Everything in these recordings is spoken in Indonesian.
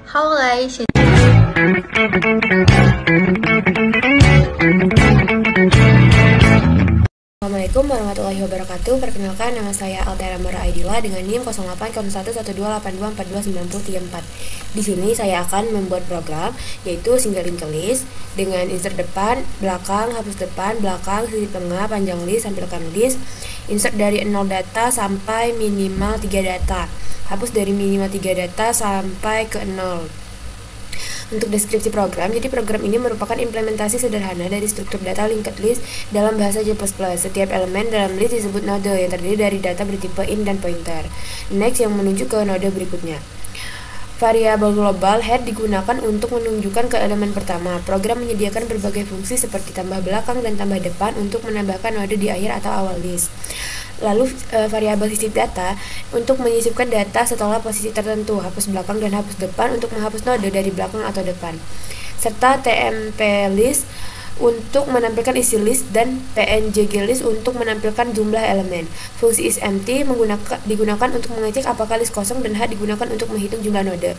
好来先。Assalamualaikum warahmatullahi wabarakatuh. Perkenalkan, nama saya Altera Mara Aidila dengan NIM 08011282429034. Di sini saya akan membuat program yaitu single linked list dengan insert depan, belakang, hapus depan, belakang, sisi tengah, panjang list, sampilkan list, insert dari 0 data sampai minimal 3 data, hapus dari minimal 3 data sampai ke 0. Untuk deskripsi program, jadi program ini merupakan implementasi sederhana dari struktur data linked list dalam bahasa C++. Setiap elemen dalam list disebut node yang terdiri dari data bertipe int dan pointer. Next yang menuju ke node berikutnya. Variabel global head digunakan untuk menunjukkan ke elemen pertama. Program menyediakan berbagai fungsi seperti tambah belakang dan tambah depan untuk menambahkan node di akhir atau awal list. Lalu variabel sisip data untuk menyisipkan data setelah posisi tertentu, hapus belakang dan hapus depan untuk menghapus node dari belakang atau depan. Serta tmp list untuk menampilkan isi list dan pnjg list untuk menampilkan jumlah elemen. Fungsi isEmpty digunakan untuk mengecek apakah list kosong dan h digunakan untuk menghitung jumlah node.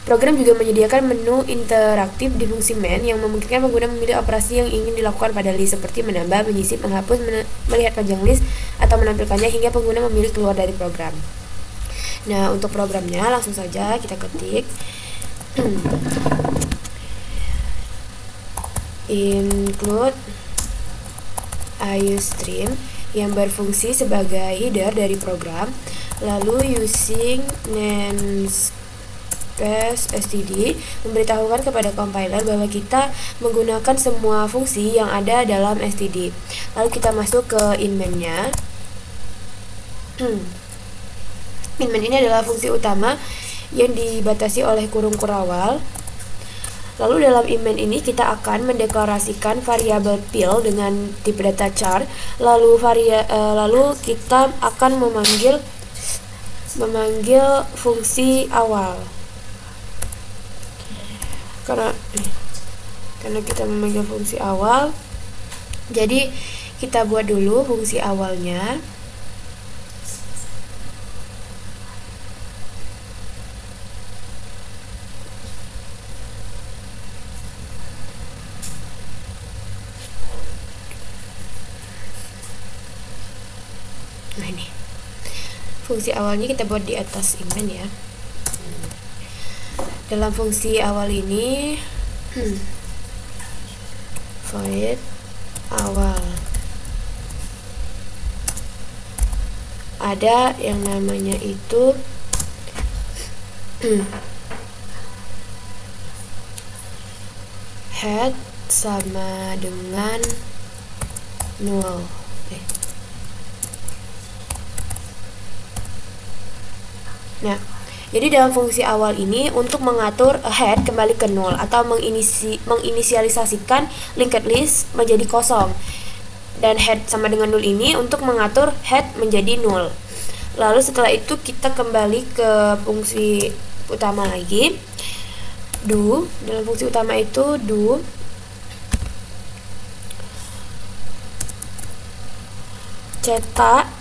Program juga menyediakan menu interaktif di fungsi main yang memungkinkan pengguna memilih operasi yang ingin dilakukan pada list seperti menambah, menyisip, menghapus, melihat panjang list, atau menampilkannya hingga pengguna memilih keluar dari program. Nah, untuk programnya langsung saja kita ketik include iostream yang berfungsi sebagai header dari program, lalu using namespace std memberitahukan kepada compiler bahwa kita menggunakan semua fungsi yang ada dalam std. Lalu kita masuk ke inmain-nya. Inmain ini adalah fungsi utama yang dibatasi oleh kurung kurawal. Lalu dalam inmain ini kita akan mendeklarasikan variabel pil dengan tipe data char. Lalu kita akan memanggil fungsi awal. Karena kita memanggil fungsi awal, jadi kita buat dulu fungsi awalnya. Nah, ini fungsi awalnya kita buat di atas inmain ya. Dalam fungsi awal ini void awal ada yang namanya itu head sama dengan null. Nah, jadi dalam fungsi awal ini untuk mengatur head kembali ke nol atau menginisialisasikan linked list menjadi kosong, dan head sama dengan nol ini untuk mengatur head menjadi nol. Lalu setelah itu kita kembali ke fungsi utama lagi, do. Dalam fungsi utama itu do cetak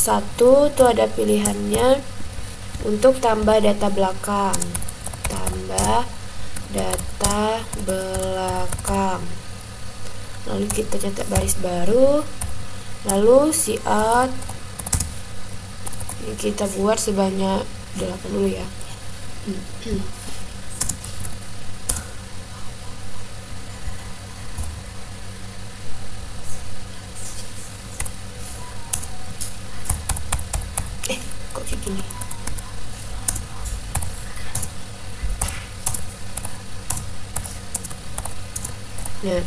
satu, itu ada pilihannya untuk tambah data belakang, lalu kita cetak baris baru, lalu cout ini kita buat sebanyak 8 dulu ya. Kok kayak gini? Nah,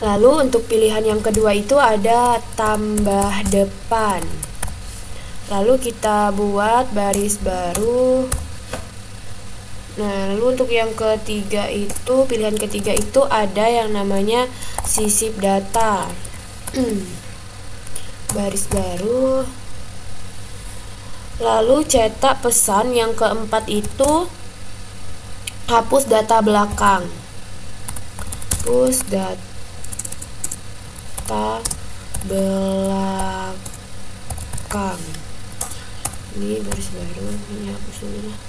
lalu untuk pilihan yang kedua itu ada tambah depan. Lalu kita buat baris baru. Nah, lalu untuk yang ketiga itu, pilihan ketiga itu ada yang namanya sisip data. Baris baru. Lalu cetak pesan yang keempat itu hapus data belakang. Hapus data belakang. Ini baris baru, ini hapus dulu lah.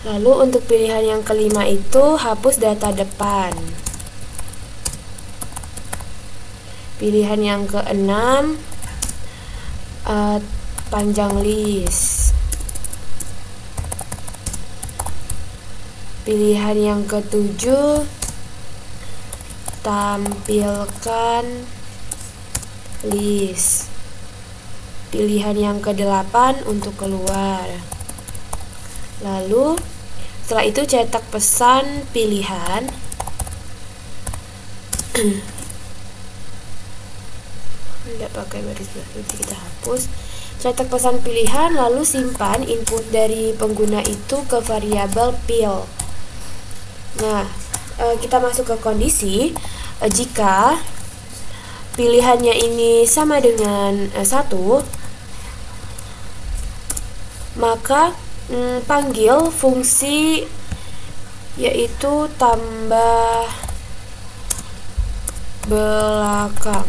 Lalu untuk pilihan yang kelima itu hapus data depan. Pilihan yang keenam panjang list. Pilihan yang ketujuh tampilkan list. Pilihan yang kedelapan untuk keluar. Lalu setelah itu cetak pesan pilihan. Tidak pakai baris baru, kita hapus. Cetak pesan pilihan, lalu simpan input dari pengguna itu ke variabel pil. Nah, kita masuk ke kondisi jika pilihannya ini sama dengan 1, maka panggil fungsi yaitu tambah belakang.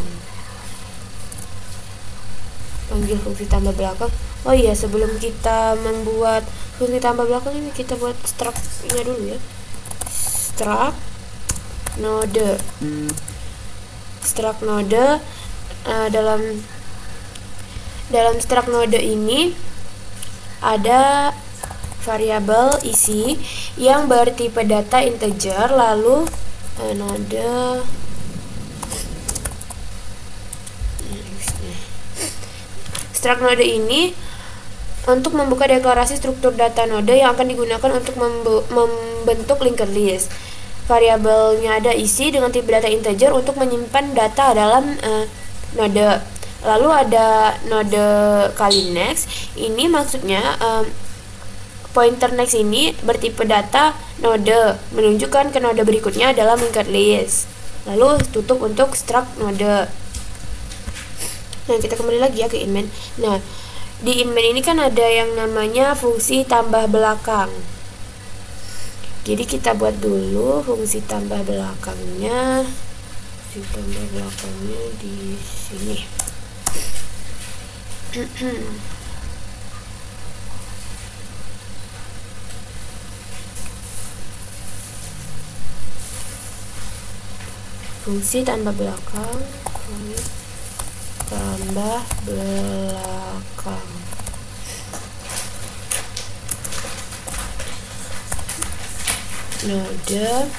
Panggil fungsi tambah belakang. Oh iya, sebelum kita membuat fungsi tambah belakang ini, kita buat struct-nya dulu ya. Struct node. Struct node, dalam struct node ini ada variabel isi yang bertipe data integer, lalu node struct node ini untuk membuka deklarasi struktur data node yang akan digunakan untuk membentuk linked list. Variabelnya ada isi dengan tipe data integer untuk menyimpan data dalam node. Lalu ada node kali next. Ini maksudnya pointer next ini bertipe data node, menunjukkan ke node berikutnya dalam linked list. Lalu tutup untuk struct node. Nah, kita kembali lagi ya ke inmain. Nah, di inmain ini kan ada yang namanya fungsi tambah belakang. Jadi kita buat dulu fungsi tambah belakangnya. Fungsi tambah belakangnya di sini. Fungsi tambah belakang, tambah belakang. Node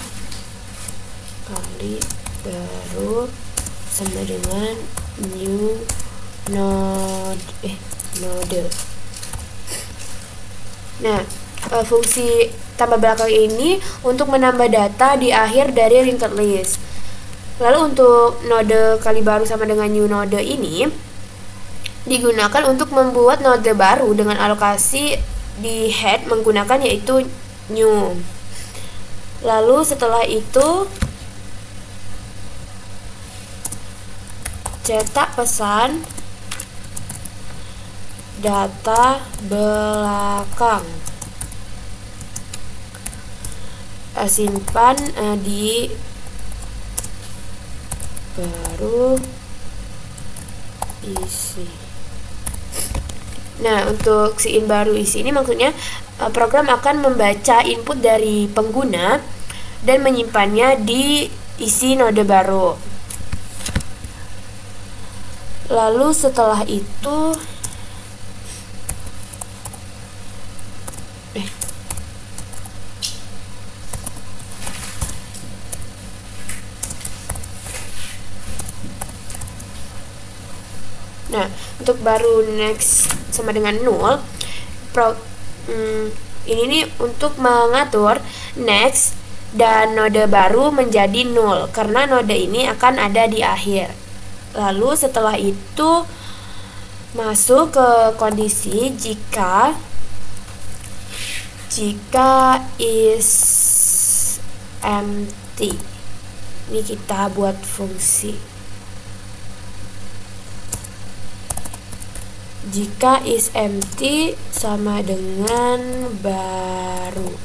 kali baru sama dengan new node. Nah, fungsi tambah belakang ini untuk menambah data di akhir dari linked list. Lalu untuk node kali baru sama dengan new node ini digunakan untuk membuat node baru dengan alokasi di head menggunakan yaitu new. Lalu setelah itu cetak pesan data belakang, simpan di baru isi. Nah, untuk si in baru isi ini maksudnya program akan membaca input dari pengguna dan menyimpannya di isi node baru. Lalu setelah itu nah, untuk baru next sama dengan 0, ini nih untuk mengatur next dan node baru menjadi 0 karena node ini akan ada di akhir. Lalu setelah itu masuk ke kondisi jika is empty. Ini kita buat fungsi. Jika is empty sama dengan baru.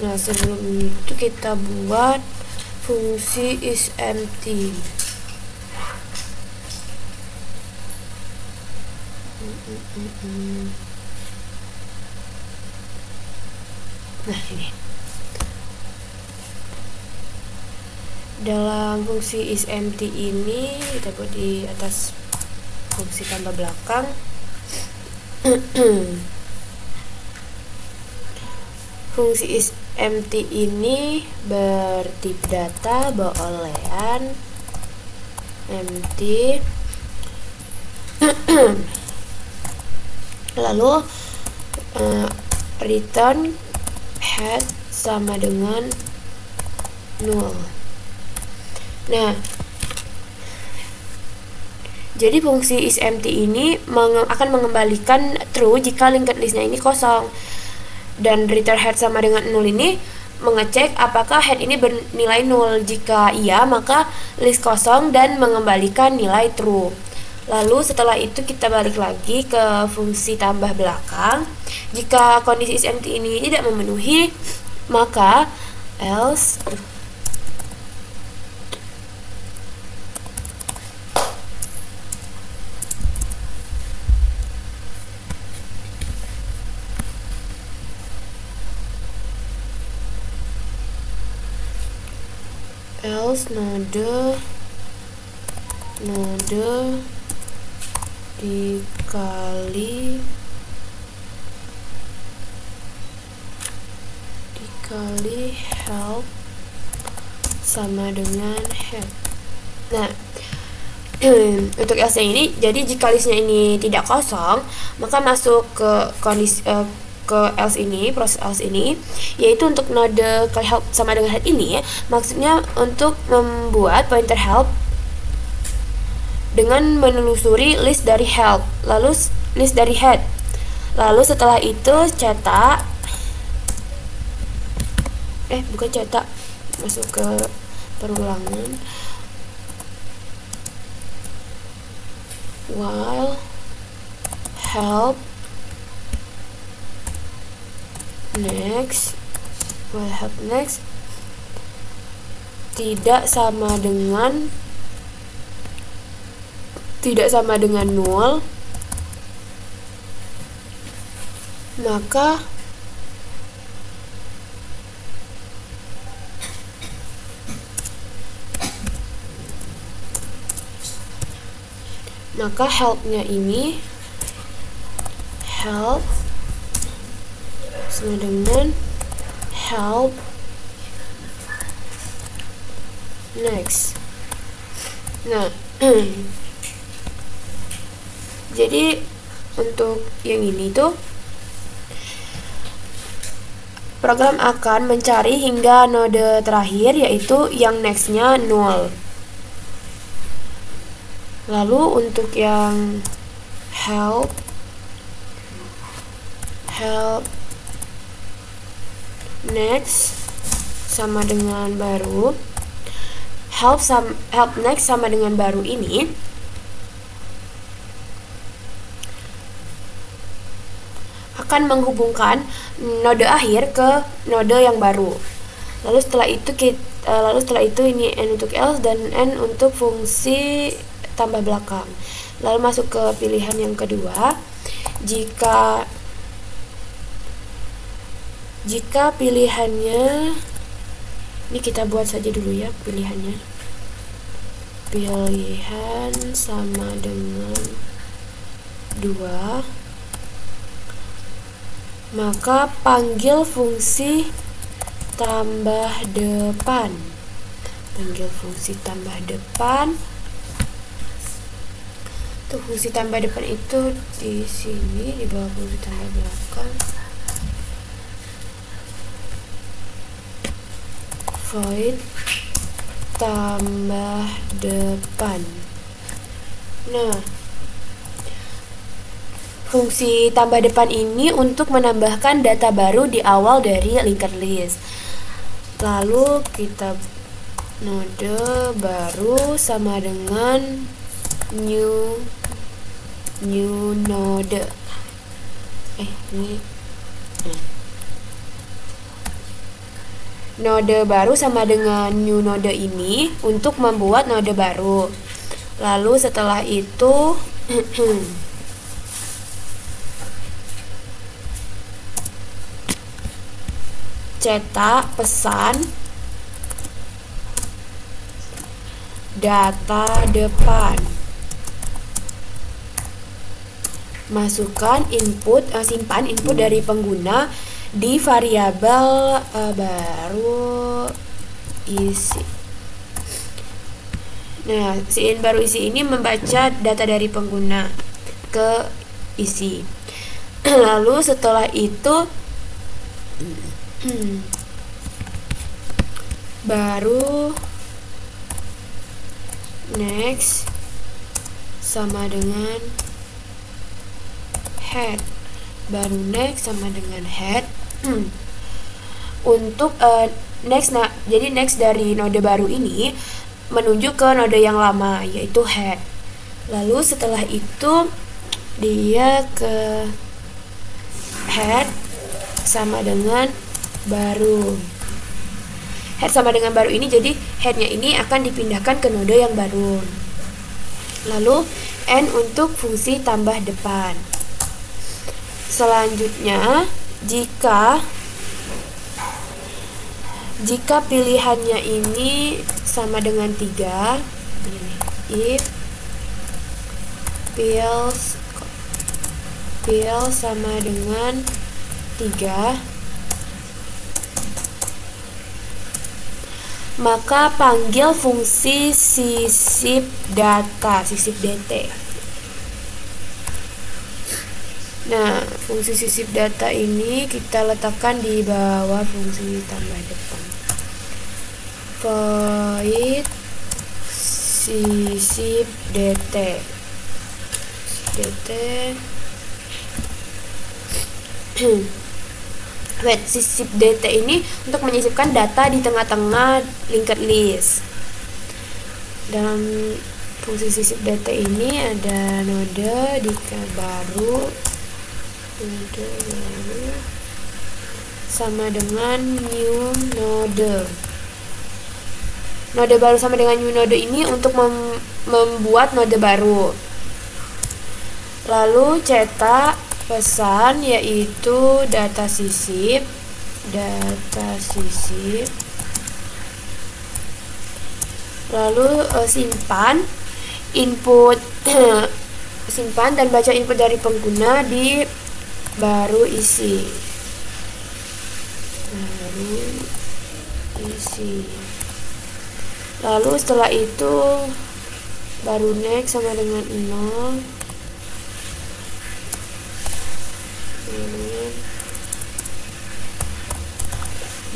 Nah, sebelum itu kita buat fungsi is empty. Nah, ini. Dalam fungsi is empty ini kita buat di atas fungsi tambah belakang. Fungsi is empty ini bertip data boolean empty. Lalu return head sama dengan null. Nah, jadi fungsi is empty ini akan mengembalikan true jika linked listnya ini kosong, dan return head sama dengan null ini mengecek apakah head ini bernilai null. Jika iya, maka list kosong dan mengembalikan nilai true. Lalu setelah itu kita balik lagi ke fungsi tambah belakang. Jika kondisi is empty ini tidak memenuhi, maka else node dikali help sama dengan head. Nah, untuk else ini, jadi jika listnya ini tidak kosong, maka masuk ke kondisi ke else ini, proses else ini, yaitu untuk node kali help sama dengan head ini, maksudnya untuk membuat pointer help dengan menelusuri list dari help, lalu list dari head. Lalu setelah itu cetak, masuk ke perulangan, while help next tidak sama dengan null, maka helpnya ini help sama dengan help next. Nah, jadi untuk yang ini tuh program akan mencari hingga node terakhir, yaitu yang nextnya null. Lalu untuk yang help next sama dengan baru, help next sama dengan baru ini akan menghubungkan node akhir ke node yang baru. Lalu setelah itu ini n untuk else dan n untuk fungsi tambah belakang. Lalu masuk ke pilihan yang kedua. Jika pilihannya, ini kita buat saja dulu ya pilihannya. Pilihan sama dengan 2, maka panggil fungsi tambah depan. Tuh, fungsi tambah depan itu di sini, di bawah fungsi tambah belakang. Void tambah depan. Nah, fungsi tambah depan ini untuk menambahkan data baru di awal dari linked list. Lalu kita node baru sama dengan new node. Node baru sama dengan new node ini untuk membuat node baru. Lalu setelah itu cetak pesan data depan, masukkan input, simpan input dari pengguna di variabel baru isi. Nah, si in baru isi ini membaca data dari pengguna ke isi. Lalu setelah itu baru next sama dengan head, baru next sama dengan head. Untuk next, nah jadi next dari node baru ini menuju ke node yang lama yaitu head. Lalu setelah itu dia ke head sama dengan baru. Head sama dengan baru ini, jadi headnya ini akan dipindahkan ke node yang baru. Lalu n untuk fungsi tambah depan. Selanjutnya jika pilihannya ini sama dengan 3, if fill sama dengan 3, maka panggil fungsi sisip data, sisip dt. Nah, fungsi sisip data ini kita letakkan di bawah fungsi tambah depan. Void sisip dt. Wait, sisip dt ini untuk menyisipkan data di tengah-tengah linked list. Dalam fungsi sisip data ini ada node baru sama dengan new node. Node baru sama dengan new node ini untuk membuat node baru. Lalu cetak pesan yaitu data sisip. Lalu simpan input simpan dan baca input dari pengguna di baru isi. Lalu setelah itu baru next sama dengan 0.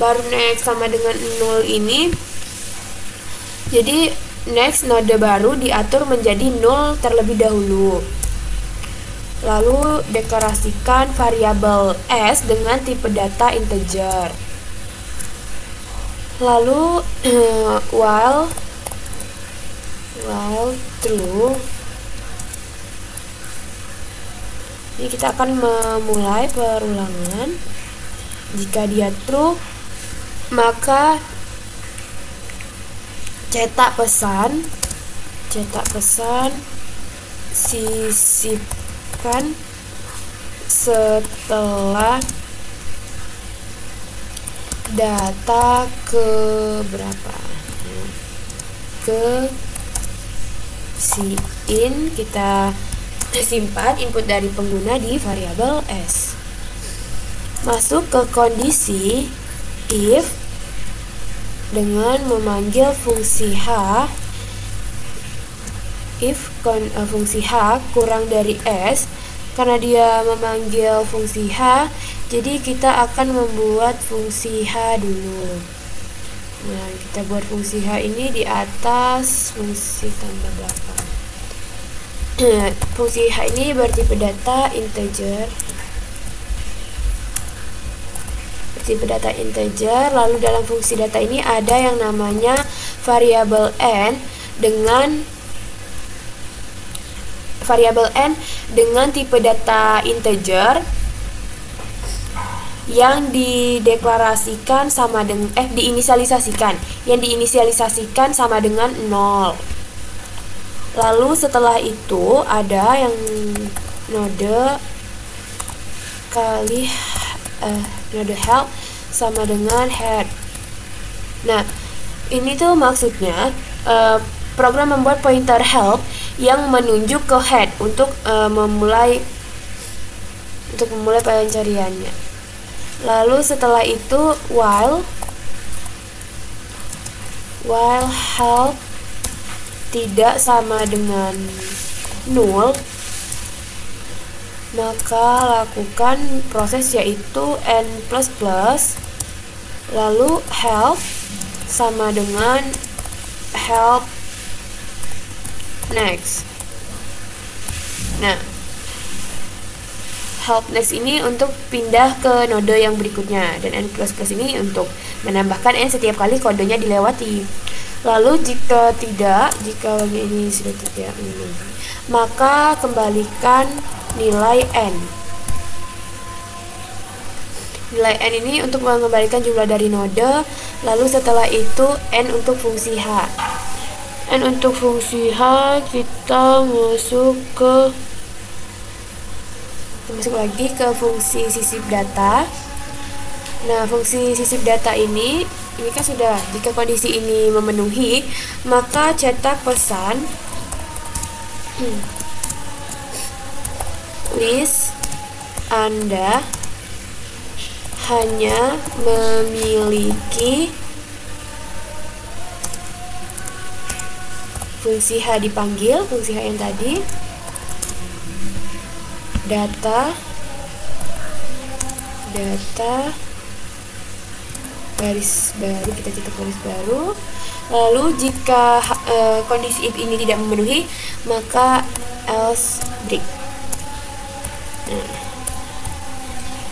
Baru next sama dengan 0 ini, jadi next node baru diatur menjadi 0 terlebih dahulu. Lalu deklarasikan variabel s dengan tipe data integer. Lalu while true, ini kita akan memulai perulangan. Jika dia true, maka cetak pesan sisipkan setelah data ke berapa, ke si in, kita simpan input dari pengguna di variabel s. Masuk ke kondisi if dengan memanggil fungsi h. If fungsi h kurang dari s, karena dia memanggil fungsi h, jadi kita akan membuat fungsi h dulu. Nah, kita buat fungsi h ini di atas fungsi tambah belakang. Fungsi H ini bertipe data integer. Lalu dalam fungsi data ini ada yang namanya variabel n dengan tipe data integer yang diinisialisasikan sama dengan 0. Lalu setelah itu ada yang node help sama dengan head. Nah, ini tuh maksudnya program membuat pointer help yang menunjuk ke head untuk memulai pencariannya. Lalu setelah itu while help tidak sama dengan null, maka lakukan proses yaitu n++, lalu help sama dengan help next. Nah, help next ini untuk pindah ke node yang berikutnya, dan n++ ini untuk menambahkan n setiap kali kodenya dilewati. Lalu jika ini sudah tidak memenuhi, maka kembalikan nilai n. Nilai n ini untuk mengembalikan jumlah dari node. Lalu setelah itu n untuk fungsi h. N untuk fungsi h kita masuk lagi ke fungsi sisip data. Nah, fungsi sisip data ini kan sudah, jika kondisi ini memenuhi, maka cetak pesan list Anda hanya memiliki fungsi H dipanggil, fungsi H yang tadi, data garis baru, kita cetak garis baru. Lalu jika kondisi if ini tidak memenuhi, maka else break.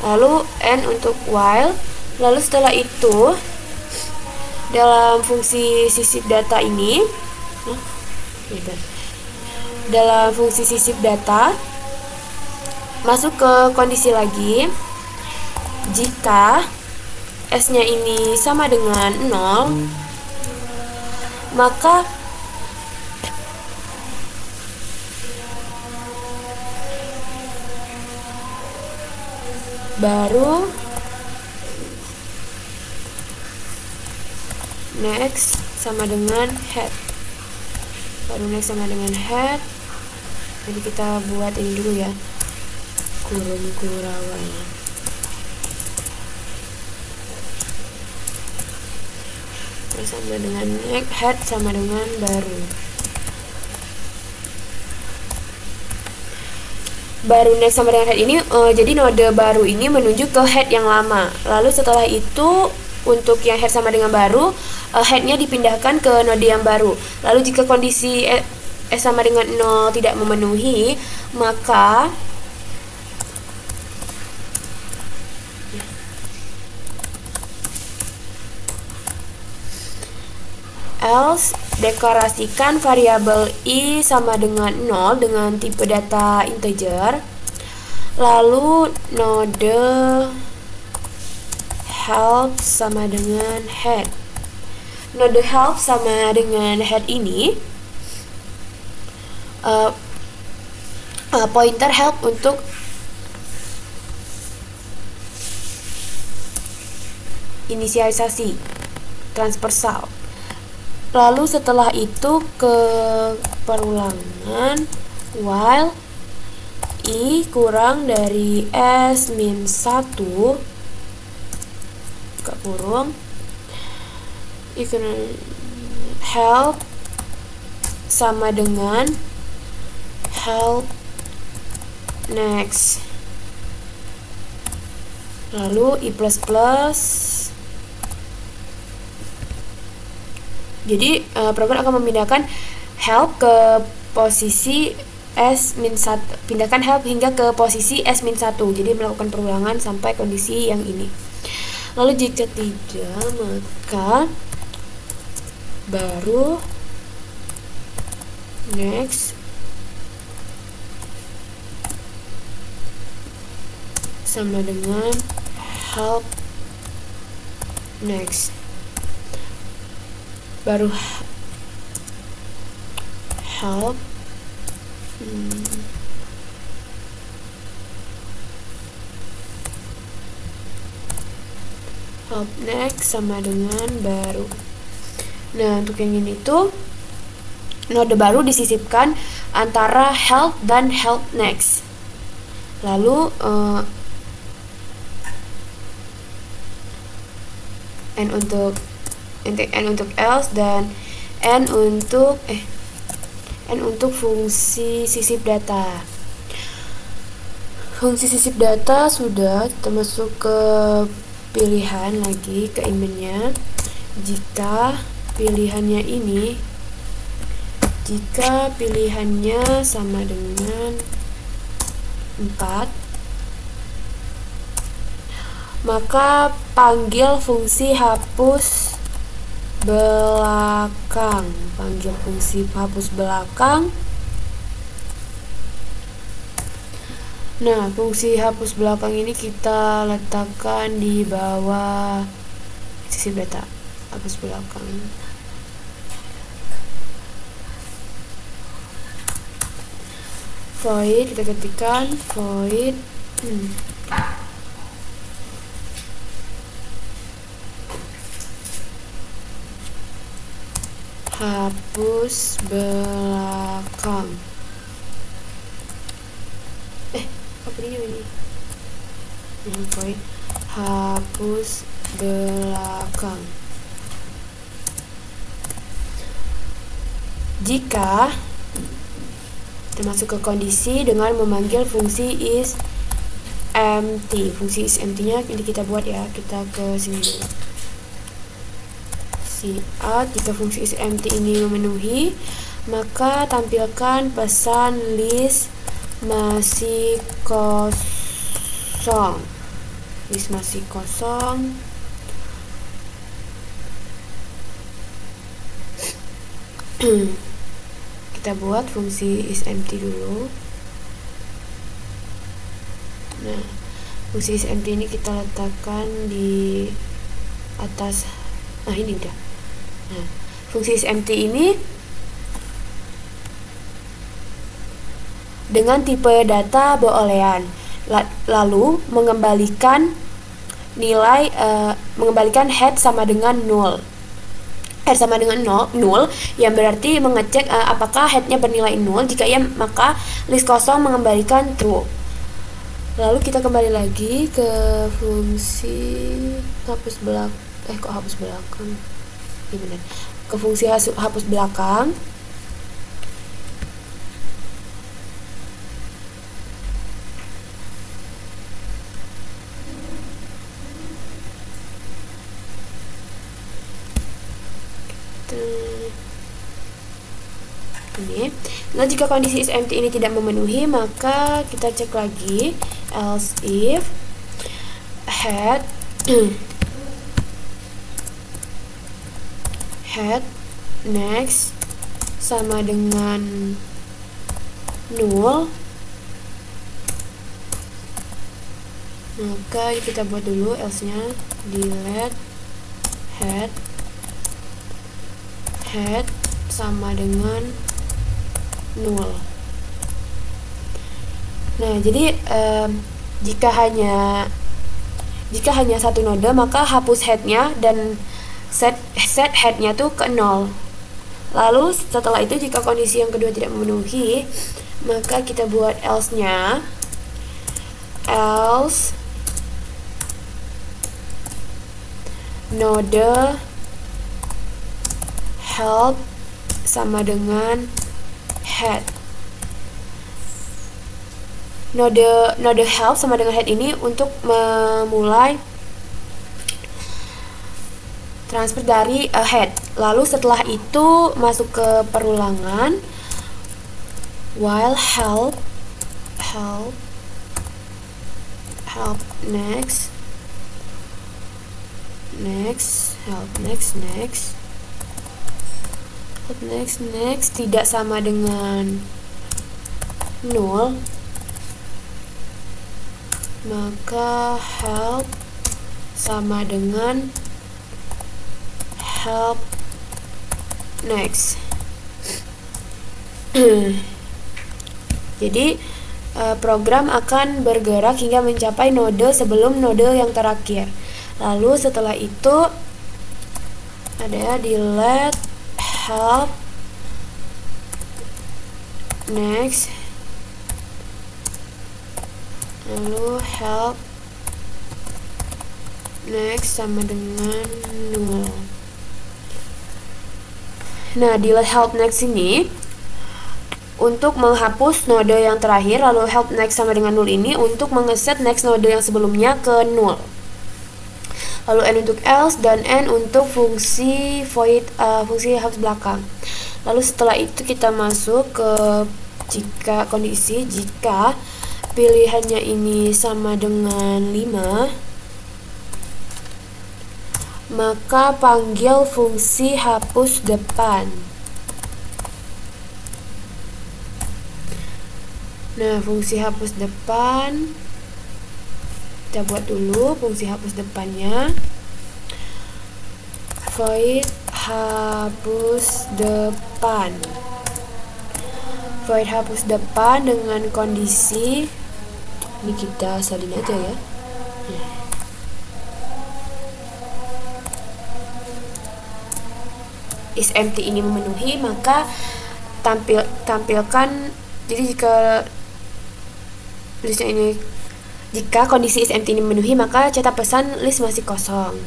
Lalu n untuk while. Lalu setelah itu dalam fungsi sisip data ini, masuk ke kondisi lagi. Jika S-nya ini sama dengan 0, maka baru next sama dengan head. Jadi kita buat ini dulu ya, kurung kurawal. Sama dengan next, head sama dengan baru next sama dengan head ini. Jadi node baru ini menunjuk ke head yang lama. Lalu setelah itu untuk yang head sama dengan baru, headnya dipindahkan ke node yang baru. Lalu jika kondisi S sama dengan 0 tidak memenuhi, maka else deklarasikan variabel i sama dengan 0 dengan tipe data integer. Lalu node help sama dengan head. Node help sama dengan head ini pointer help untuk inisialisasi transversal. Lalu setelah itu ke perulangan while i kurang dari s min 1 buka kurung, help sama dengan help next. Lalu i++. Jadi program akan memindahkan help ke posisi S-1, pindahkan help hingga ke posisi S-1, jadi melakukan perulangan sampai kondisi yang ini. Lalu jika tidak, maka baru next sama dengan help next, baru help help next sama dengan baru. Nah, untuk yang ini tuh node baru disisipkan antara help dan help next. Lalu n untuk else dan n untuk fungsi sisip data. Fungsi sisip data sudah, kita masuk ke pilihan lagi, ke inmentnya. Jika pilihannya sama dengan 4, maka panggil fungsi hapus belakang. Nah, fungsi hapus belakang ini kita letakkan di bawah sisi data. Hapus belakang. Void, kita ketikkan void hapus belakang. Apa ini? Void hapus belakang. Jika kita masuk ke kondisi dengan memanggil fungsi is empty. Fungsi is empty-nya ini kita buat ya. Kita ke sini dulu. Jika fungsi is empty ini memenuhi, maka tampilkan pesan list masih kosong. List masih kosong. Kita buat fungsi is empty dulu. Nah, fungsi is empty ini kita letakkan di atas. Nah, ini udah. Nah, fungsi is empty ini dengan tipe data boolean, lalu mengembalikan nilai mengembalikan head sama dengan 0. Head sama dengan 0 yang berarti mengecek apakah headnya bernilai 0. Jika iya, maka list kosong mengembalikan true. Lalu kita kembali lagi ke fungsi hapus belakang. Hapus belakang? Ini benar. Ke fungsi hapus belakang. Ini. Nah, jika kondisi is empty ini tidak memenuhi, maka kita cek lagi else if head head next sama dengan 0, maka kita buat dulu else nya delete head sama dengan 0. Nah, jadi jika hanya satu node, maka hapus headnya dan set headnya tuh ke 0. Lalu setelah itu jika kondisi yang kedua tidak memenuhi, maka kita buat else nya else node help sama dengan head. Node help sama dengan head ini untuk memulai transfer dari head. Lalu setelah itu masuk ke perulangan. while help next tidak sama dengan 0, maka help sama dengan help next. Jadi program akan bergerak hingga mencapai node sebelum node yang terakhir. Lalu setelah itu ada di let help next, lalu help next sama dengan 0. Nah, di let help next ini untuk menghapus node yang terakhir, lalu help next sama dengan 0 ini untuk mengeset next node yang sebelumnya ke 0. Lalu n untuk else dan n untuk fungsi void, fungsi hapus belakang. Lalu setelah itu kita masuk ke kondisi jika pilihannya ini sama dengan 5, maka panggil fungsi hapus depan. Nah, fungsi hapus depan kita buat dulu. Fungsi hapus depannya void hapus depan. Void hapus depan dengan kondisi ini kita salin aja ya. Is empty ini memenuhi, maka tampilkan. Jadi jika listnya ini, jika kondisi is empty ini memenuhi, maka cetak pesan list masih kosong.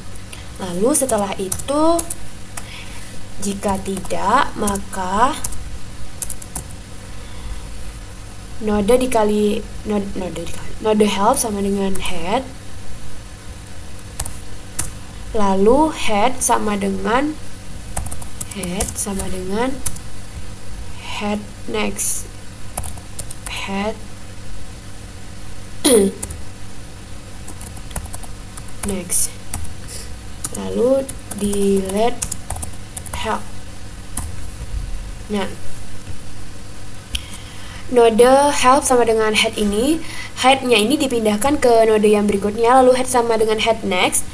Lalu setelah itu jika tidak, maka node help sama dengan head, lalu head sama dengan head next, head next, lalu di let help. Nah, node help sama dengan head ini, headnya ini dipindahkan ke node yang berikutnya, lalu head sama dengan head next.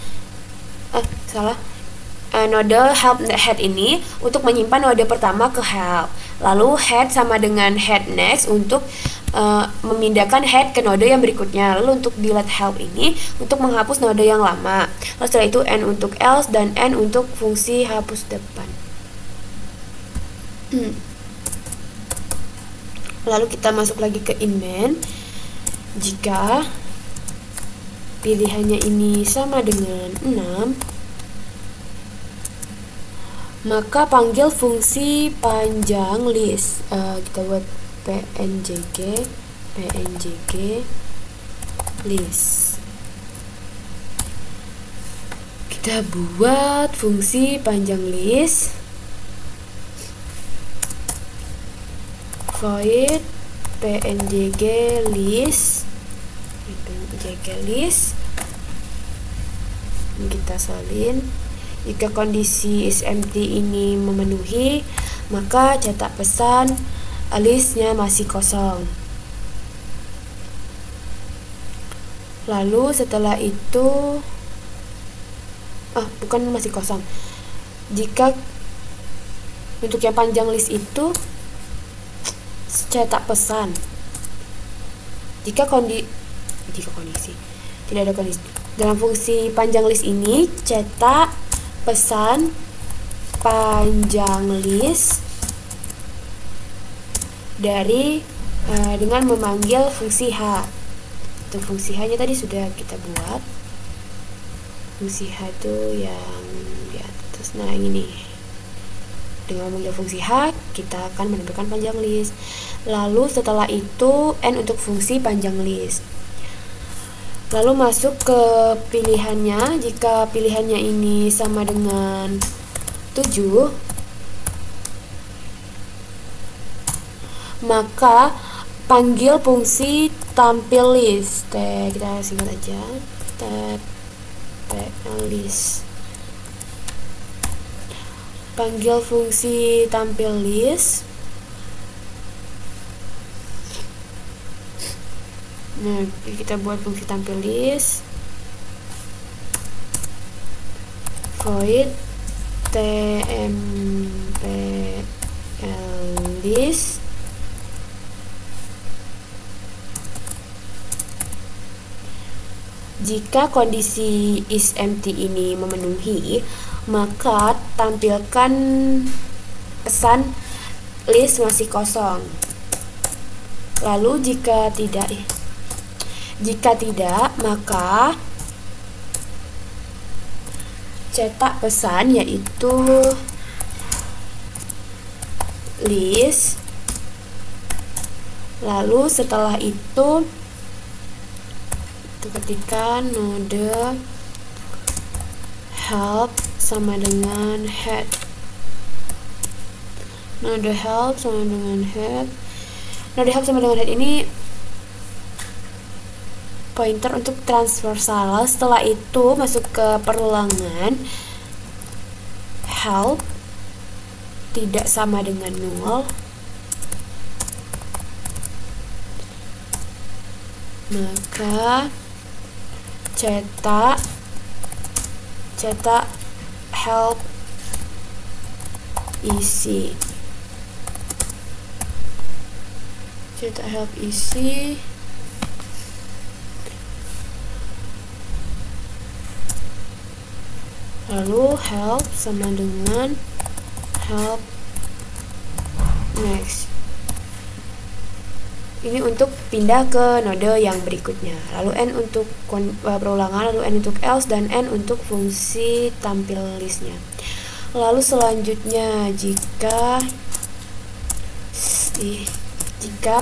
Node help head ini untuk menyimpan node pertama ke help, lalu head sama dengan head next untuk memindahkan head ke node yang berikutnya. Lalu untuk di let help ini untuk menghapus node yang lama. Lalu setelah itu n untuk else dan n untuk fungsi hapus depan. Lalu kita masuk lagi ke in-main. Jika pilihannya ini sama dengan 6, maka panggil fungsi panjang list. Kita buat pnjg list. Kita buat fungsi panjang list void pnjg list. Kita salin. Jika kondisi is empty ini memenuhi, maka cetak pesan listnya masih kosong. Lalu setelah itu bukan masih kosong. Jika untuk yang panjang list itu cetak pesan. Jika kondisi tidak ada kondisi dalam fungsi panjang list ini, cetak pesan panjang list dari dengan memanggil fungsi h. Untuk fungsi h nya tadi sudah kita buat. Fungsi h itu yang di atas. Nah, ini nih. Dengan memanggil fungsi h, kita akan menampilkan panjang list. Lalu setelah itu n untuk fungsi panjang list. Lalu masuk ke pilihannya. Jika pilihannya ini sama dengan 7, maka panggil fungsi tampil list. Kita singkat aja, list. Panggil fungsi tampil list. Nah, kita buat fungsi tampil list. Void templ list jika kondisi is empty ini memenuhi, maka tampilkan pesan list masih kosong. Lalu jika tidak, maka cetak pesan yaitu list. Lalu setelah itu ketikkan node help sama dengan head. Node help sama dengan head. Node help sama dengan head ini pointer untuk transversal. Setelah itu masuk ke perulangan, help tidak sama dengan null, maka cetak help isi. Cetak help isi. Lalu help sama dengan help next. Ini untuk pindah ke node yang berikutnya. Lalu n untuk perulangan, lalu n untuk else, dan n untuk fungsi tampil listnya. Lalu selanjutnya jika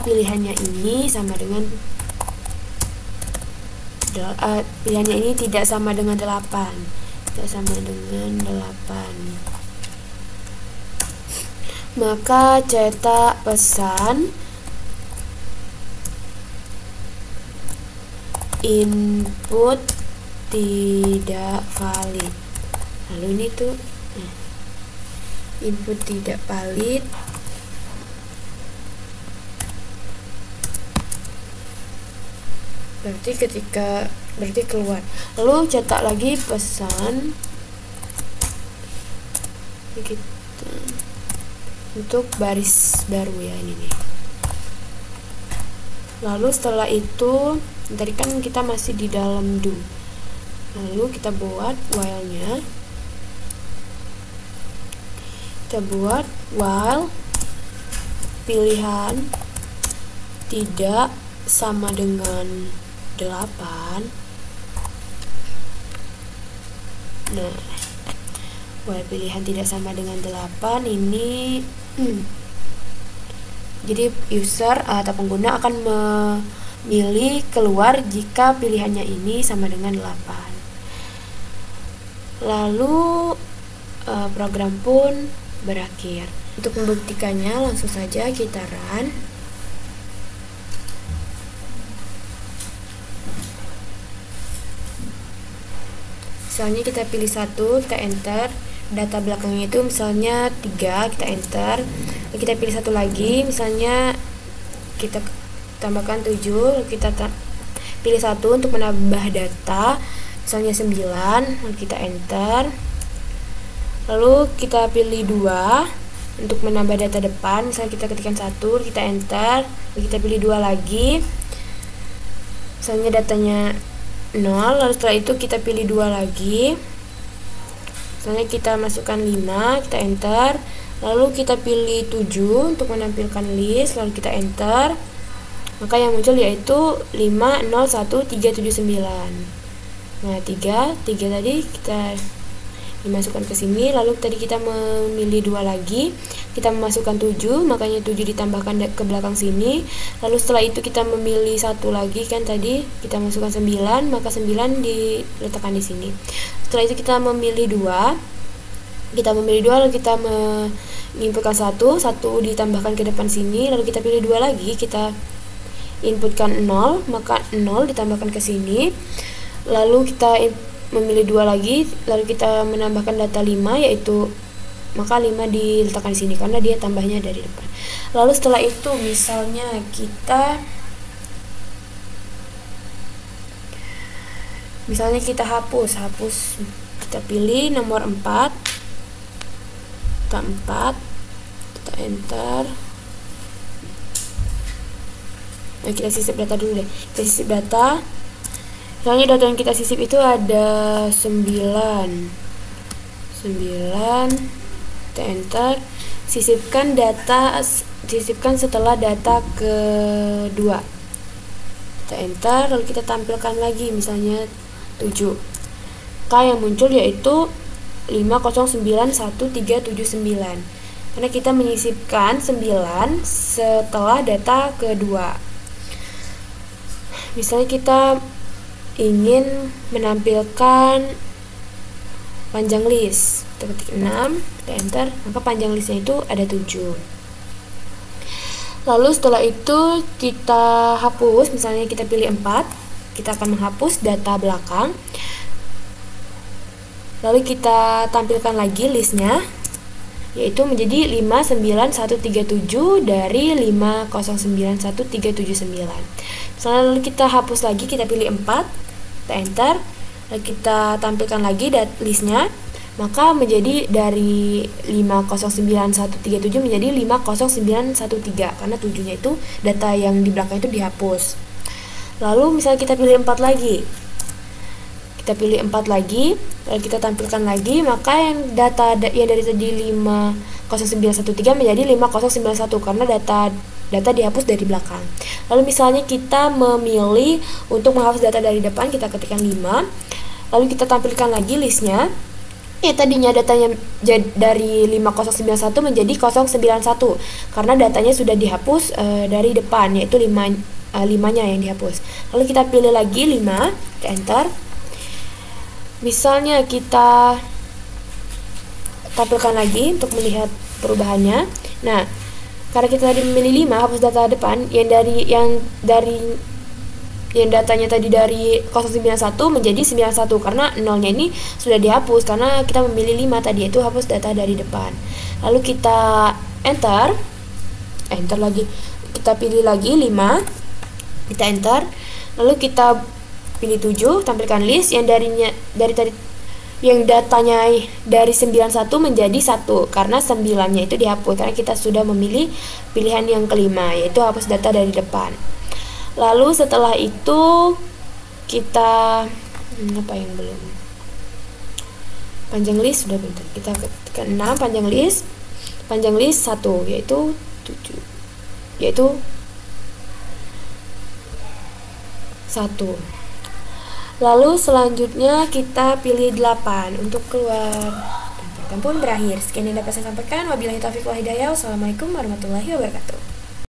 pilihannya ini sama dengan pilihannya ini tidak sama dengan 8, tidak sama dengan 8, maka cetak pesan input tidak valid. Lalu ini tuh input tidak valid. Berarti keluar. Lalu cetak lagi pesan gitu, untuk baris baru ya ini nih. Lalu setelah itu tadi kan kita masih di dalam do. Lalu kita buat while-nya. Kita buat while pilihan tidak sama dengan 8. Nah, while pilihan tidak sama dengan 8 ini jadi user atau pengguna akan memilih keluar jika pilihannya ini sama dengan 8. Lalu program pun berakhir. Untuk membuktikannya langsung saja kita run. Misalnya kita pilih 1, kita enter. Data belakangnya itu misalnya 3, kita enter. Lalu kita pilih 1 lagi, misalnya kita tambahkan 7, lalu kita pilih 1 untuk menambah data, misalnya 9, lalu kita enter. Lalu kita pilih 2 untuk menambah data depan, misalnya kita ketikkan 1, kita enter, lalu kita pilih 2 lagi, misalnya datanya 0, lalu setelah itu kita pilih 2 lagi, misalnya kita masukkan 5, kita enter, lalu kita pilih 7 untuk menampilkan list, lalu kita enter, maka yang muncul yaitu 5, 0, 1, 3, 7, 9. Nah 3 tadi kita dimasukkan ke sini, lalu tadi kita memilih 2 lagi, kita memasukkan 7, makanya 7 ditambahkan ke belakang sini. Lalu setelah itu kita memilih 1 lagi, kan tadi kita masukkan 9, maka 9 diletakkan di sini. Setelah itu kita memilih 2, lalu kita inputkan 1 ditambahkan ke depan sini, lalu kita pilih 2 lagi, kita inputkan 0, maka 0 ditambahkan ke sini, lalu kita memilih 2 lagi, lalu kita menambahkan data 5, yaitu maka 5 diletakkan di sini karena dia tambahnya dari depan. Lalu setelah itu misalnya kita hapus, kita pilih nomor 4, kita enter. Nah, kita sisip data dulu deh. Kita sisip data. Misalnya data yang kita sisip itu ada 9. Kita enter. Sisipkan setelah data kedua. Kita enter, lalu kita tampilkan lagi misalnya 7. K yang muncul yaitu 5091379 karena kita menyisipkan 9 setelah data kedua. Misalnya kita ingin menampilkan panjang list, kita ketik 6, kita enter, maka panjang listnya itu ada 7. Lalu setelah itu kita hapus, misalnya kita pilih 4, kita akan menghapus data belakang, lalu kita tampilkan lagi listnya, yaitu menjadi 59137 dari 5091379. Misalnya lalu kita hapus lagi, kita pilih 4, kita enter, lalu kita tampilkan lagi listnya, maka menjadi dari 50913 menjadi 50913 karena 7-nya itu data yang di belakang itu dihapus. Lalu misalnya kita pilih 4 lagi, lalu kita tampilkan lagi, maka yang data yang dari tadi 50913 menjadi 5091 karena data dihapus dari belakang. Lalu misalnya kita memilih untuk menghapus data dari depan, kita ketikkan 5, lalu kita tampilkan lagi listnya. Tadinya datanya dari 5091 menjadi 091 karena datanya sudah dihapus dari depan, yaitu 5-nya yang dihapus. Lalu kita pilih lagi 5, kita enter. Misalnya kita tampilkan lagi untuk melihat perubahannya. Nah, karena kita tadi memilih 5 hapus data depan, yang datanya tadi dari 091 menjadi 91 karena 0-nya ini sudah dihapus karena kita memilih 5 tadi, itu hapus data dari depan. Lalu kita enter lagi, kita pilih lagi 5, kita enter, lalu kita pilih 7, tampilkan list yang dari tadi yang datanya dari 91 menjadi 1 karena 9-nya itu dihapus karena kita sudah memilih pilihan yang kelima, yaitu hapus data dari depan. Lalu setelah itu kita apa yang belum? Panjang list sudah bentar. Kita ketikkan 6 panjang list 1 yaitu 7. Yaitu 1. Lalu selanjutnya kita pilih 8 untuk keluar. Dan program pun berakhir. Sekian yang dapat saya sampaikan. Wabillahi taufiq wal hidayah. Wassalamualaikum warahmatullahi wabarakatuh.